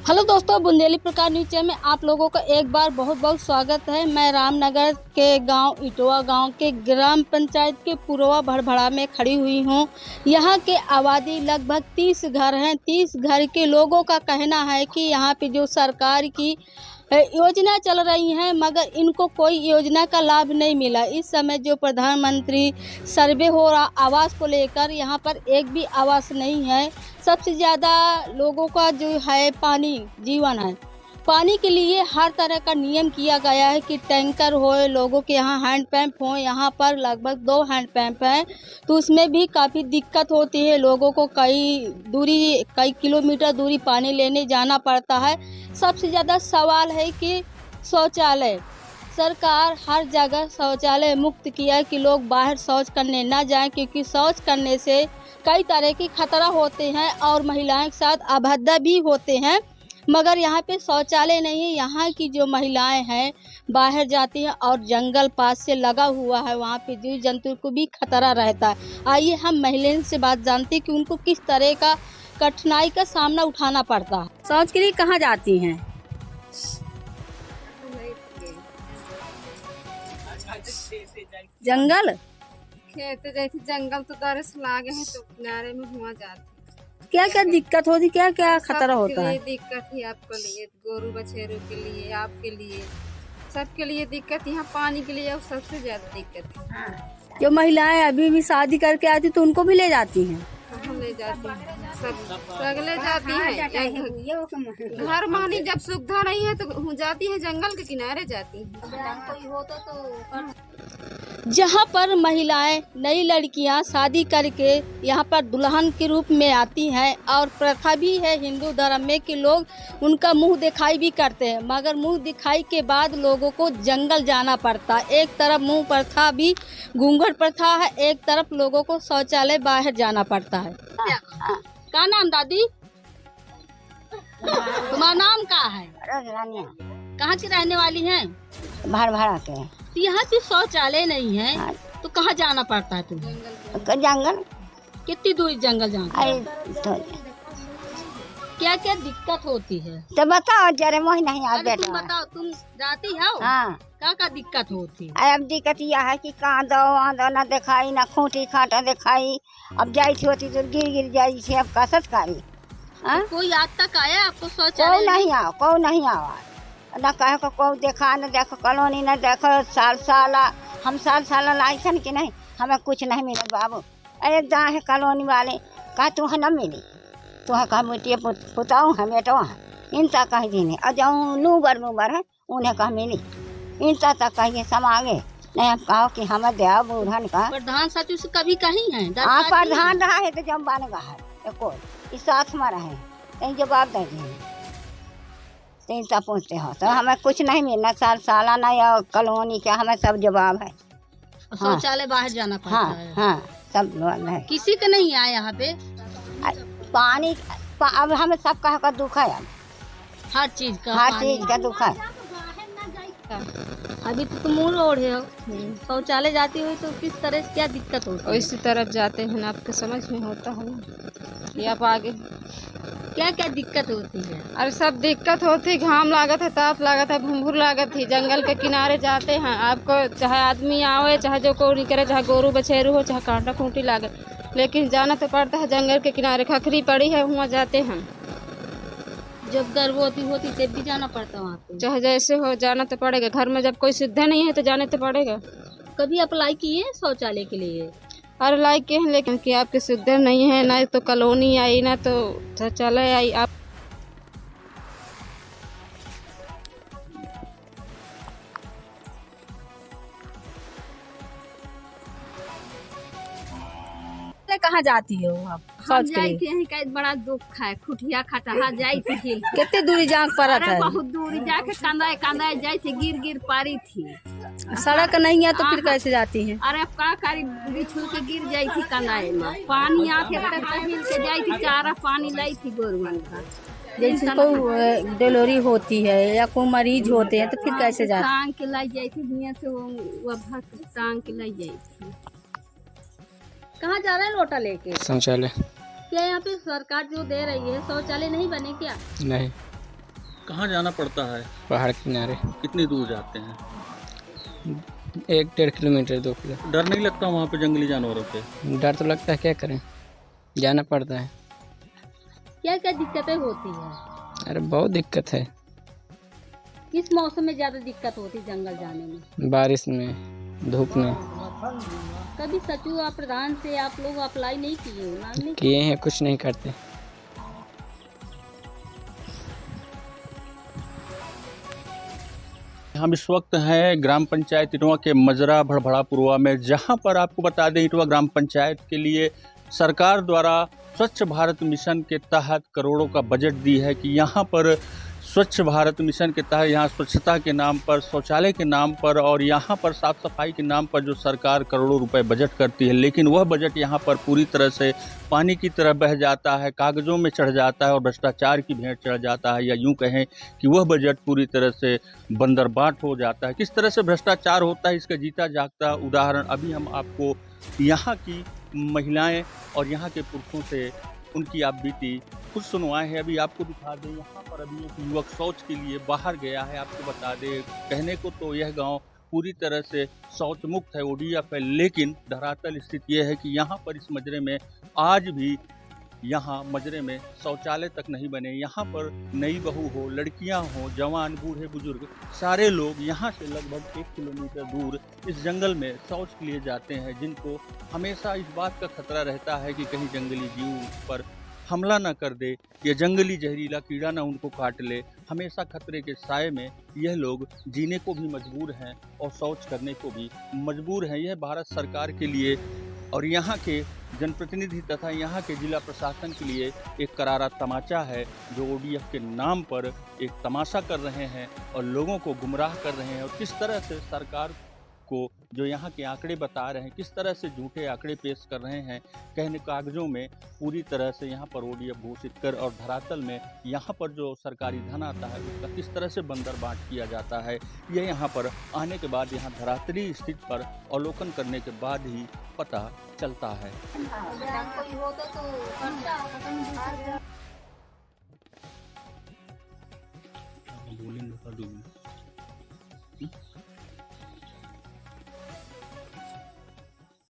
Hello दोस्तों, बुंदेली प्रकाश news channel में आप लोगों का एक बार बहुत बहुत स्वागत है। मैं रामनगर के गांव इटवा गांव के ग्राम पंचायत के पुरवा भड़भड़ा में खड़ी हुई हूं। यहां के आबादी लगभग 30 घर हैं। 30 घर के लोगों का कहना है कि यहां पे जो सरकार की योजना चल रही हैं, मगर इनको कोई योजना का लाभ नहीं मिला। इस समय जो प्रधानमंत्री सर्वे हो रहा आवास को लेकर, यहाँ पर एक भी आवास नहीं है। सबसे ज़्यादा लोगों का जो है पानी जीवन है। पानी के लिए हर तरह का नियम किया गया है कि टैंकर हो, लोगों के यहाँ हैंडपम्प हो। यहाँ पर लगभग 2 हैंडपम्प हैं, तो उसमें भी काफ़ी दिक्कत होती है। लोगों को कई किलोमीटर दूरी पानी लेने जाना पड़ता है। सबसे ज़्यादा सवाल है कि शौचालय। सरकार हर जगह शौचालय मुक्त किया है कि लोग बाहर शौच करने ना जाएं, क्योंकि शौच करने से कई तरह की खतरा होते हैं और महिलाओं के साथ अभद्र भी होते हैं। मगर यहाँ पे शौचालय नहीं है। यहाँ की जो महिलाएं हैं बाहर जाती हैं और जंगल पास से लगा हुआ है, वहाँ पे जीव जंतु को भी खतरा रहता है। आइए हम महिलाओं से बात जानते हैं कि उनको किस तरह का कठिनाई का सामना उठाना पड़ता है। शौच के लिए कहाँ जाती हैं? जंगल खेत जैसे जंगल तो दरस लागे है तो किनारे में हुआ जाती। क्या क्या दिक्कत होती, क्या क्या खतरा होता है? दिक्कत है आपके लिए, गोरू बछेरों के लिए, आपके लिए, सबके लिए दिक्कत। यहाँ पानी के लिए सबसे ज्यादा दिक्कत है। जो महिलाएं अभी भी शादी करके आती तो उनको भी ले जाती हैं? हम ले जाती हैं, सब ले जाती है। घर मानी जब सुविधा नहीं है तो जाती है, जंगल के किनारे जाती है। जहाँ पर महिलाएं नई लड़कियां शादी करके यहाँ पर दुल्हन के रूप में आती हैं, और प्रथा भी है हिंदू धर्म में कि लोग उनका मुंह दिखाई भी करते हैं, मगर मुंह दिखाई के बाद लोगों को जंगल जाना पड़ता है। एक तरफ मुंह प्रथा भी घूंघट प्रथा है, एक तरफ लोगों को शौचालय बाहर जाना पड़ता है। क्या नाम दादी? तुम्हारा नाम क्या है? कहाँ की रहने वाली हैं? भड़भड़ा के। तो यहाँ पे शौचालय नहीं है तो कहाँ जाना पड़ता है तुम्हें? जंगल। कितनी दूरी जंगल जाना? तो क्या क्या दिक्कत होती है तो बताओ जरे मोह नहीं आ बेटा। तुम बताओ, तुम जाती हो? हाँ। क्या क्या दिक्कत होती है? अब दिक्कत यह है कि कहाँ दो न दिखाई, न खूंटी खाटा दिखाई। अब जाई थी होती तो गिर जाई थी। अब कसत कारी। कोई आज तक आया आपको को शौचालय? नहीं आवा न कहे को देखा, न देखो कॉलोनी, न देखो हम साल लाइसन की नहीं, हमें कुछ नहीं मिले बाबू। एक दा है कॉलोनी वाले कहा तुम्हें न मिली, तुम्हें कहा बेटिया पुताऊ है बेटवा है, इनता कहीं दिन है। और जाऊँ नूबर है उन्हें कहा मिली, इनता तक कहिए समागे नहीं। हम कहो कि हमें दया बूढ़न का प्रधान सचिव से कभी कहीं है? प्रधान रहा है तो जब बन गया है इस साथ में रहे कहीं जवाब दे दिए तीनता पूछते हो तो हमें कुछ नहीं मिलना। सालाना या कॉलोनी के हमें सब जवाब है। शौचालय बाहर जाना पड़ता है। हाँ सब लोग है। किसी का नहीं आया यहाँ पे? पानी अब हमें सब कहा का दुख है। अब हर चीज का दुख है। अभी तो तुम मुँह ओढ़े हो, शौचालय जाती हुई तो किस तरह से क्या दिक्कत होती है? इसी तरफ जाते हैं ना, आपके समझ में होता है ना। आप आगे क्या क्या दिक्कत होती है? अरे सब दिक्कत होती है। घाम लागत है, ताप लागत है, भुंभुर लागत है। जंगल के किनारे जाते हैं, आपको चाहे आदमी आवे, चाहे जो कोई करे, चाहे गोरू बछेरू हो, चाहे कांटा खूंटी लागे, लेकिन जाना तो पड़ता है। जंगल के किनारे खखरी पड़ी है, वहाँ जाते हैं। जब गर्भवती होती तब भी जाना पड़ता वहाँ पे? चाहे जैसे हो जाना तो पड़ेगा। घर में जब कोई सुविधा नहीं है तो जाने तो पड़ेगा। कभी अप्लाई किए शौचालय के लिए? अरे लाइक के हैं, लेकिन कि आपके सुविधा नहीं है, ना तो कॉलोनी आई, ना तो शौचालय आई। आप कहाँ जाती हो आप शौच के लिए? जाती है, बड़ा दुख है। खुटिया खटहा जाई थी। कितने दूरी जांग पड़ा था? बहुत दूरी जाके कांदा जाई थी, गिर पारी थी। सड़क नहीं है तो फिर कैसे जाती हैं? अरे अब का करी, बिछुल के गिर जाई थी कंदाए में। पानी आके तक हिल के जाई थी, चारा पानी लाई थी गोरुवन का। जैसे कोई डिलीवरी होती है या कोई मरीज होते हैं तो फिर कैसे जाते? टांग के लाई जाई थी, दुनिया से वो टांग के लाई जाई थी। कहाँ जा रहे हैं लोटा लेके? शौचालय। क्या यहाँ पे सरकार जो दे रही है शौचालय नहीं बने क्या? नहीं। कहाँ जाना पड़ता है? पहाड़ के किनारे कितनी दूर जाते हैं? 1-1.5 किलोमीटर 2 किलो। डर नहीं लगता वहाँ पे जंगली जानवरों से? डर तो लगता है, क्या करें, जाना पड़ता है। क्या क्या दिक्कतें होती है? अरे बहुत दिक्कत है, किस मौसम में ज्यादा दिक्कत होती है जंगल जाने में? बारिश में, धूप में। कभी सचिव प्रधान से आप लोग अप्लाई नहीं किए हो? मांग नहीं किए हैं, कुछ नहीं करते। हम इस वक्त हैं ग्राम पंचायत इटवा के मजरा भड़भड़ा पुरवा में, जहां पर आपको बता दें इटवा ग्राम पंचायत के लिए सरकार द्वारा स्वच्छ भारत मिशन के तहत करोड़ों का बजट दी है कि यहां पर स्वच्छ भारत मिशन के तहत यहाँ स्वच्छता के नाम पर, शौचालय के नाम पर और यहाँ पर साफ सफाई के नाम पर जो सरकार करोड़ों रुपए बजट करती है, लेकिन वह बजट यहाँ पर पूरी तरह से पानी की तरह बह जाता है, कागजों में चढ़ जाता है और भ्रष्टाचार की भेंट चढ़ जाता है, या यूं कहें कि वह बजट पूरी तरह से बंदरबाट हो जाता है। किस तरह से भ्रष्टाचार होता है इसका जीता जागता उदाहरण अभी हम आपको यहाँ की महिलाएं और यहाँ के पुरुषों से उनकी आप बीती खुद सुनवाए हैं। अभी आपको दिखा दें, यहाँ पर अभी एक युवक शौच के लिए बाहर गया है। आपको बता दें, कहने को तो यह गांव पूरी तरह से शौच मुक्त है, ODF है, लेकिन धरातल स्थिति यह है कि यहाँ पर इस मजरे में आज भी यहाँ मजरे में शौचालय तक नहीं बने। यहाँ पर नई बहू हो, लड़कियाँ हो, जवान, बूढ़े बुजुर्ग, सारे लोग यहाँ से लगभग 1 किलोमीटर दूर इस जंगल में शौच के लिए जाते हैं, जिनको हमेशा इस बात का खतरा रहता है कि कहीं जंगली जीव पर हमला न कर दे या जंगली जहरीला कीड़ा न उनको काट ले। हमेशा खतरे के साए में यह लोग जीने को भी मजबूर हैं और शौच करने को भी मजबूर हैं। यह भारत सरकार के लिए और यहाँ के जनप्रतिनिधि तथा यहाँ के जिला प्रशासन के लिए एक करारा तमाचा है, जो ODF के नाम पर एक तमाशा कर रहे हैं और लोगों को गुमराह कर रहे हैं। और किस तरह से सरकार को जो यहाँ के आंकड़े बता रहे हैं, किस तरह से झूठे आंकड़े पेश कर रहे हैं, कहने कागजों में पूरी तरह से यहाँ पर ODF घोषित कर और धरातल में यहाँ पर जो सरकारी धन आता है उसका किस तरह से बंदरबाट किया जाता है, यह यहाँ पर आने के बाद, यहाँ धरातली स्थिति पर अवलोकन करने के बाद ही पता चलता है। बोलेंगे